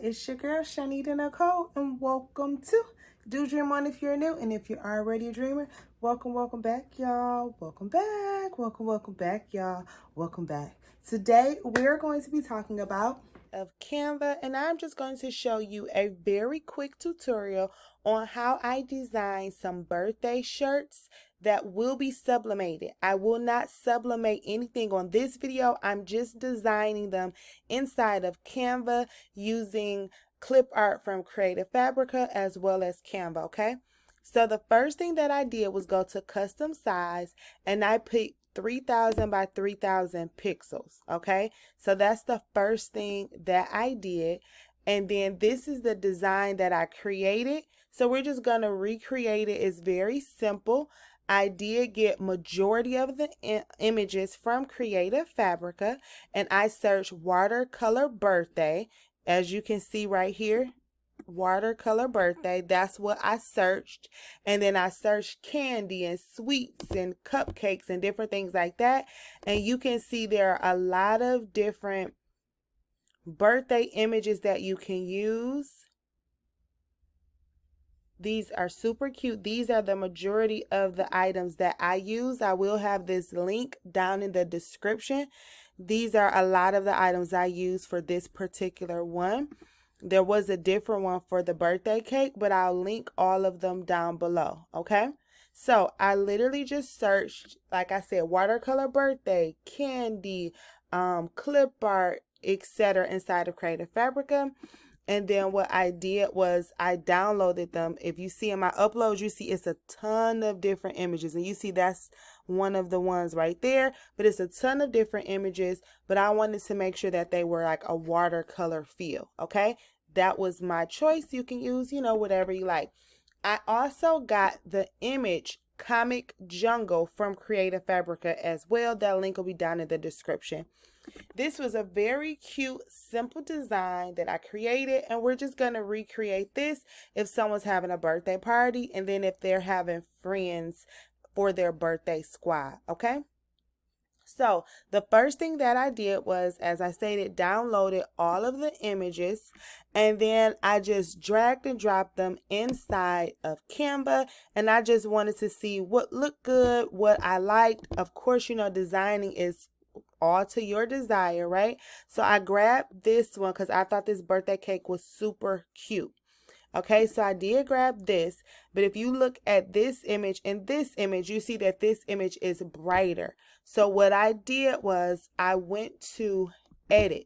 It's your girl ChonitaNicole, and welcome to Do Dream On if you're new, and if you're already a dreamer, welcome back, y'all. Welcome back, y'all. Welcome back. Today we're going to be talking about Canva, and I'm just going to show you a very quick tutorial on how I design some birthday shirts that will be sublimated. I will not sublimate anything on this video. I'm just designing them inside of Canva using clip art from Creative Fabrica as well as Canva, okay? So the first thing that I did was go to custom size, and I picked 3000 by 3000 pixels, okay? So that's the first thing that I did. And then this is the design that I created. So we're just going to recreate it. It's very simple. I did get majority of the images from Creative Fabrica, and I searched watercolor birthday. As you can see right here, watercolor birthday, that's what I searched. And then I searched candy and sweets and cupcakes and different things like that. And you can see there are a lot of different birthday images that you can use. These are super cute. These are the majority of the items that I use. I will have this link down in the description. These are a lot of the items I use for this particular one. There was a different one for the birthday cake, but I'll link all of them down below, okay? So I literally just searched, like I said, watercolor birthday, candy, clip art, etc. inside of Creative Fabrica. And then what I did was I downloaded them. If you see in my uploads, you see it's a ton of different images. And you see that's one of the ones right there. But it's a ton of different images. But I wanted to make sure that they were like a watercolor feel. Okay? That was my choice. You can use, whatever you like. I also got the image Comic Jungle from Creative Fabrica as well. That link will be down in the description. This was a very cute, simple design that I created, and we're just going to recreate this if someone's having a birthday party, and then if they're having friends for their birthday squad, okay? So the first thing that I did was, as I stated, downloaded all of the images, and then I just dragged and dropped them inside of Canva, and I just wanted to see what looked good, what I liked. Of course, designing is all to your desire, right? So I grabbed this one because I thought this birthday cake was super cute. Okay, so I did grab this, but if you look at this image and this image, you see that this image is brighter. So what I did was I went to edit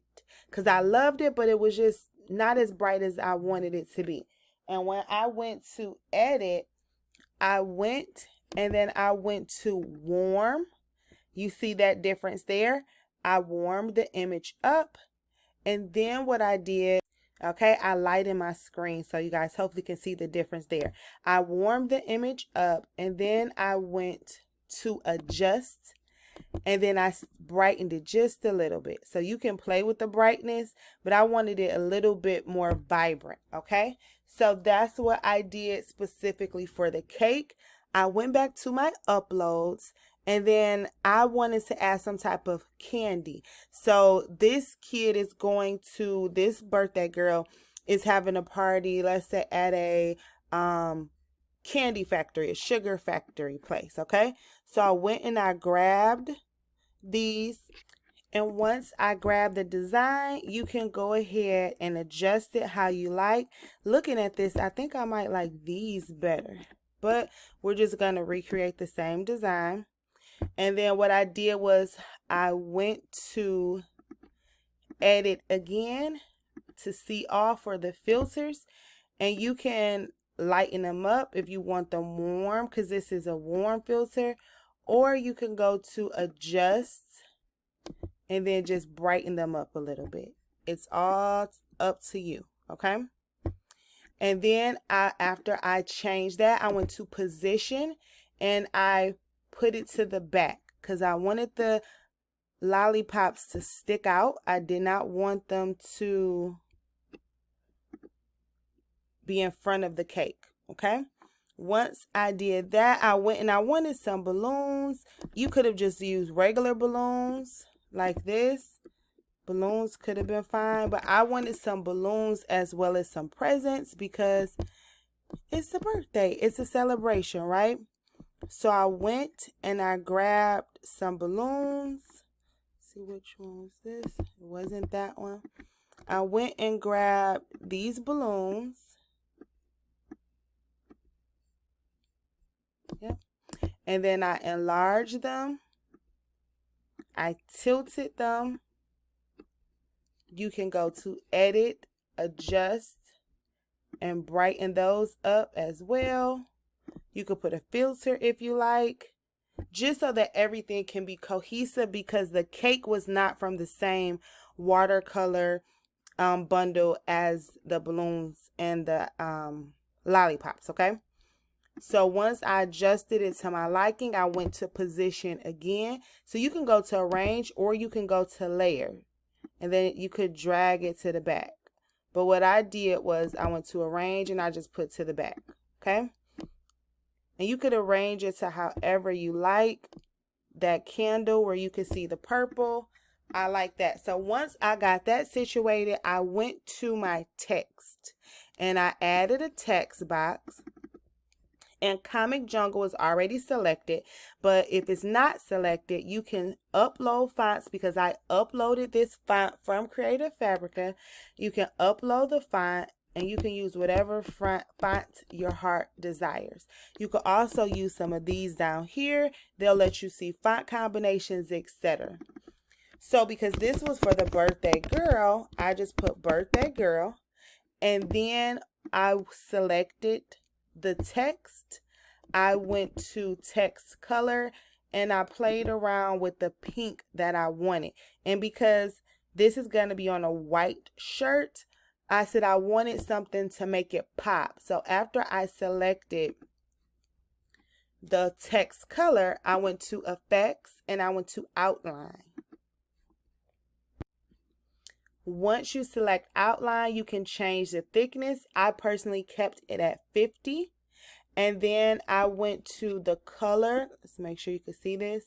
because I loved it, but it was just not as bright as I wanted it to be. And when I went to edit, I went to warm. You see that difference there? I warmed the image up, and then what I did, okay, I lightened my screen so you guys hopefully can see the difference there. I warmed the image up, and then I went to adjust, and then I brightened it just a little bit. So you can play with the brightness, but I wanted it a little bit more vibrant, okay? So that's what I did specifically for the cake. I went back to my uploads, and then I wanted to add some type of candy. So this kid is this birthday girl is having a party, let's say at a candy factory, a sugar factory place, okay? So I went and I grabbed these. And once I grab the design, you can go ahead and adjust it how you like. Looking at this, I think I might like these better. But we're just going to recreate the same design. And then what I did was I went to edit again to see all for the filters. And you can lighten them up if you want them warm, because this is a warm filter. Or you can go to adjust and then just brighten them up a little bit. It's all up to you, okay? And then after I changed that, I went to position and I put it to the back because I wanted the lollipops to stick out. I did not want them to be in front of the cake, okay? Once I did that, I went and I wanted some balloons. You could have just used regular balloons like this, Balloons could have been fine, but I wanted some balloons as well as some presents because it's a birthday. It's a celebration, right? So I went and I grabbed some balloons. Let's see, which one was this? It wasn't that one. I went and grabbed these balloons. Yep. And then I enlarged them. I tilted them. You can go to edit, adjust, and brighten those up as well. You could put a filter if you like, just so that everything can be cohesive, because the cake was not from the same watercolor bundle as the balloons and the lollipops, okay? So once I adjusted it to my liking, I went to position again. So you can go to arrange or you can go to layer, and then you could drag it to the back. But what I did was I went to arrange and I just put to the back, okay? And you could arrange it to however you like. That candle where you can see the purple, I like that. So once I got that situated, I went to my text and I added a text box. And Comic Jungle is already selected, but if it's not selected, you can upload fonts, because I uploaded this font from Creative Fabrica. You can upload the font and you can use whatever font your heart desires. You can also use some of these down here. They'll let you see font combinations, etc. So because this was for the birthday girl, I just put birthday girl, and then I selected the text. I went to text color and I played around with the pink that I wanted. And because this is going to be on a white shirt, I said I wanted something to make it pop. So after I selected the text color, I went to effects and I went to outline. Once you select outline, you can change the thickness. I personally kept it at 50. And then I went to the color. Let's make sure you can see this.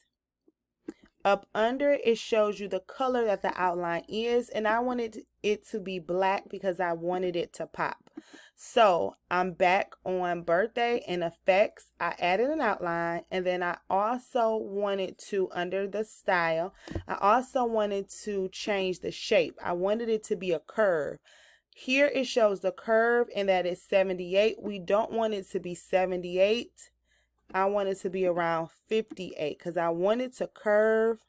Up under it shows you the color that the outline is, and I wanted it to be black because I wanted it to pop. So I'm back on birthday and effects. I added an outline, and then I also wanted to, under the style, I also wanted to change the shape. I wanted it to be a curve. Here it shows the curve and that it's 78. We don't want it to be 78. I want it to be around 58 because I want it to curve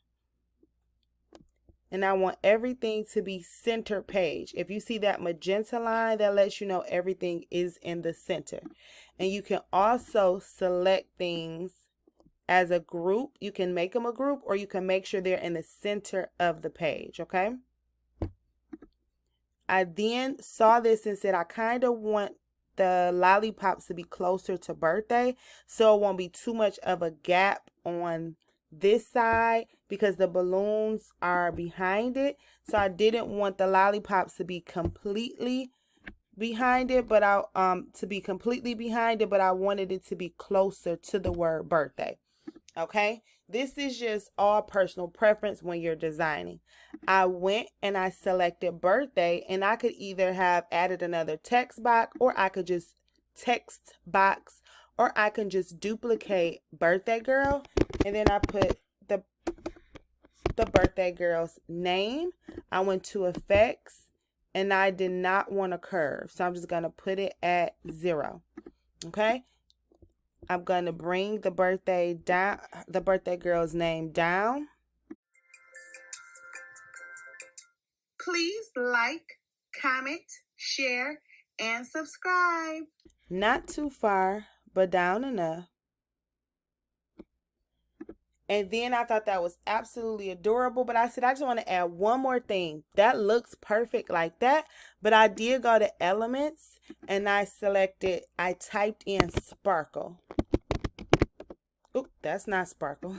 and I want everything to be center page. If you see that magenta line, that lets you know everything is in the center. And you can also select things as a group. You can make them a group, or you can make sure they're in the center of the page, okay? I then saw this and said I kind of want the lollipops to be closer to birthday, so it won't be too much of a gap on this side because the balloons are behind it. So I didn't want the lollipops to be completely behind it, but I wanted it to be closer to the word birthday. Okay, this is just all personal preference when you're designing. I went and I selected birthday, and I could either have added another text box, or I could just duplicate birthday girl, and then I put the birthday girl's name. I went to effects, and I did not want a curve, so I'm just going to put it at 0. Okay, I'm going to bring the birthday girl's name down. Please like, comment, share, and subscribe. Not too far, but down enough. And then I thought that was absolutely adorable, but I said I just want to add one more thing. That looks perfect like that, but I did go to elements and I typed in sparkle. Oop, that's not sparkle.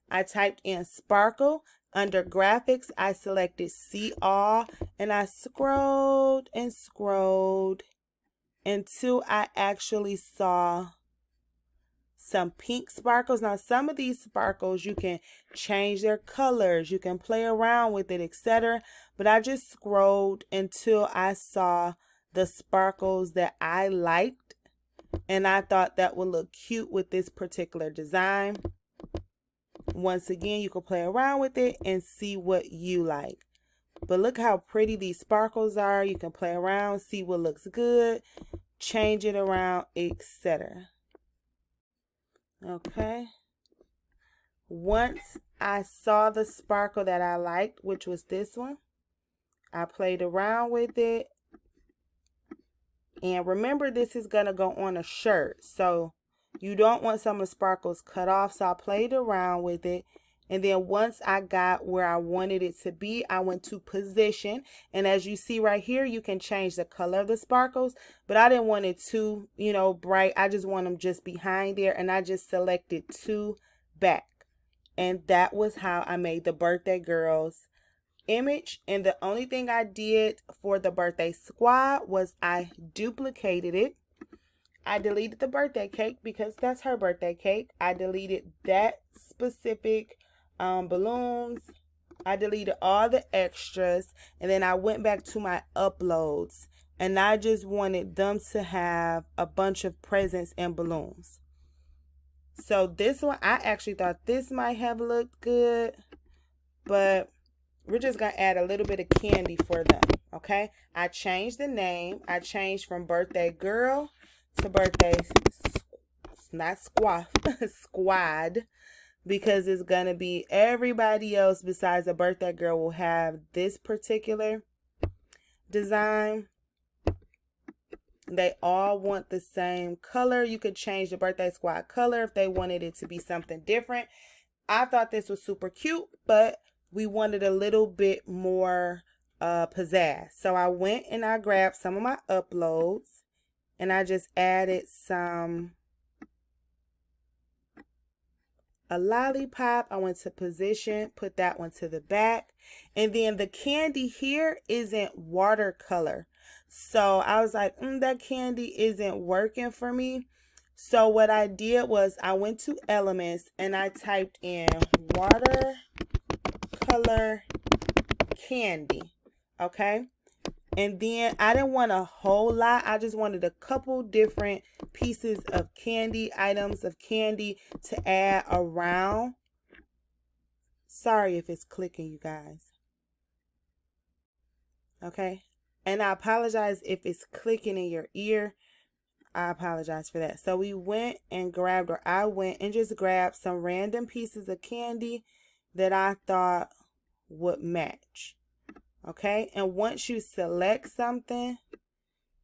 I typed in sparkle. Under graphics, I selected see all, and I scrolled and scrolled until I actually saw some pink sparkles. Now, some of these sparkles, you can change their colors, you can play around with it, etc. But I just scrolled until I saw the sparkles that I liked, and I thought that would look cute with this particular design. Once again, you can play around with it and see what you like. But look how pretty these sparkles are. You can play around, see what looks good, change it around, etc. Okay. Once I saw the sparkle that I liked, which was this one, I played around with it. And remember, this is going to go on a shirt, so you don't want some of the sparkles cut off. So I played around with it. And then once I got where I wanted it to be, I went to position. And as you see right here, you can change the color of the sparkles. But I didn't want it too, bright. I just want them just behind there. And I just selected 2 back. And that was how I made the birthday girls image. And the only thing I did for the birthday squad was I duplicated it. I deleted the birthday cake because that's her birthday cake. I deleted that specific balloons. I deleted all the extras, and then I went back to my uploads, and I just wanted them to have a bunch of presents and balloons. So this one, I actually thought this might have looked good, but we're just going to add a little bit of candy for them, okay? I changed the name. I changed from birthday girl to birthday, not squad, squad, because it's going to be everybody else besides a birthday girl will have this particular design. They all want the same color. You could change the birthday squad color if they wanted it to be something different. I thought this was super cute, but we wanted a little bit more pizzazz. So I went and I grabbed some of my uploads and I just added a lollipop. I went to position, put that one to the back. And then the candy here isn't watercolor. So I was like, that candy isn't working for me. So what I did was I went to Elements and I typed in watercolor candy. Okay. And then I didn't want a whole lot. I just wanted a couple different pieces of candy, items of candy to add around. Sorry if it's clicking, you guys. Okay. And I apologize if it's clicking in your ear. I apologize for that. So we went and grabbed, or I went and just grabbed some random pieces of candy that I thought would match. Okay, and once you select something,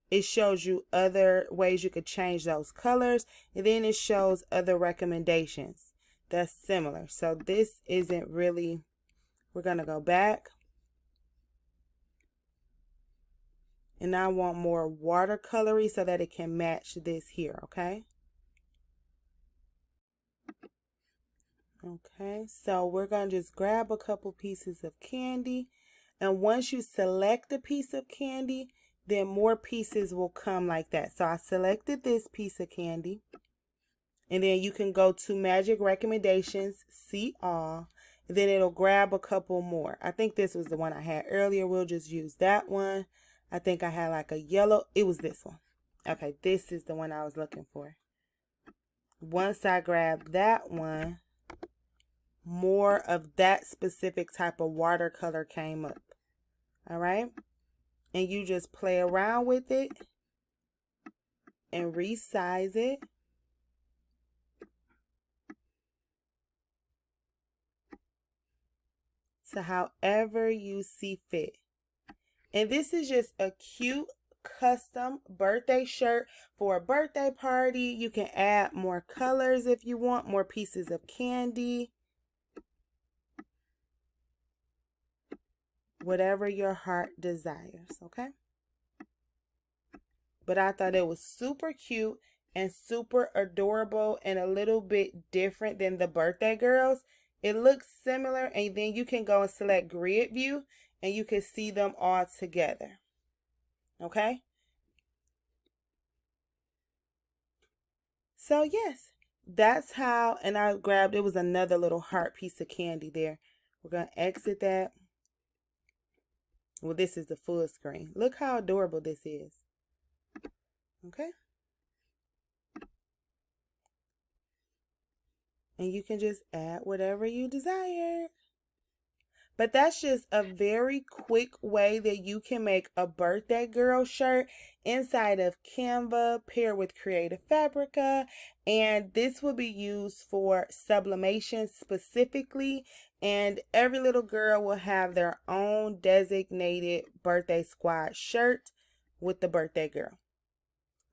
it shows you other ways you could change those colors, and then it shows other recommendations that's similar. So this isn't really, we're going to go back. And I want more watercolory so that it can match this here, okay? Okay, so we're going to just grab a couple pieces of candy. And once you select a piece of candy, then more pieces will come like that. So I selected this piece of candy. And then you can go to Magic Recommendations, see all. And then it'll grab a couple more. I think this was the one I had earlier. We'll just use that one. I think I had like a yellow. It was this one. Okay, this is the one I was looking for. Once I grab that one, more of that specific type of watercolor came up. All right. And you just play around with it and resize it. So however you see fit. And this is just a cute custom birthday shirt for a birthday party. You can add more colors if you want, more pieces of candy. Whatever your heart desires, okay? But I thought it was super cute and super adorable and a little bit different than the birthday girls. It looks similar, and then you can go and select grid view and you can see them all together, okay? So yes, that's how, and I grabbed, it was another little heart piece of candy there. We're going to exit that. Well, this is the full screen. Look how adorable this is. Okay. And you can just add whatever you desire. But that's just a very quick way that you can make a birthday girl shirt inside of Canva paired with Creative Fabrica. And this will be used for sublimation specifically. And every little girl will have their own designated birthday squad shirt with the birthday girl.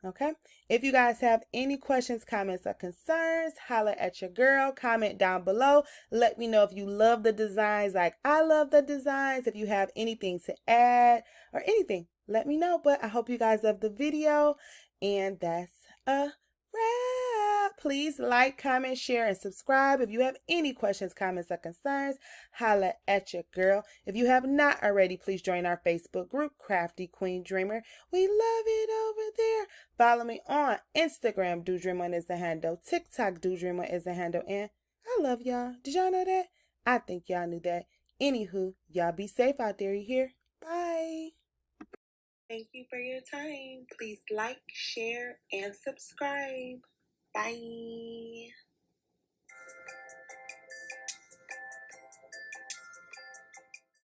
Okay, if you guys have any questions, comments, or concerns, holla at your girl. Comment down below. Let me know if you love the designs like I love the designs. If you have anything to add or anything, let me know. But I hope you guys love the video. And that's a wrap. Please like, comment, share, and subscribe. If you have any questions, comments, or concerns, holla at your girl. If you have not already, please join our Facebook group, Crafty Queen Dreamer. We love it over there. Follow me on Instagram, Dreamon is the handle. TikTok, Dreamon is the handle. And I love y'all. Did y'all know that? I think y'all knew that. Anywho, y'all be safe out there. You hear? Bye. Thank you for your time. Please like, share, and subscribe. Bye.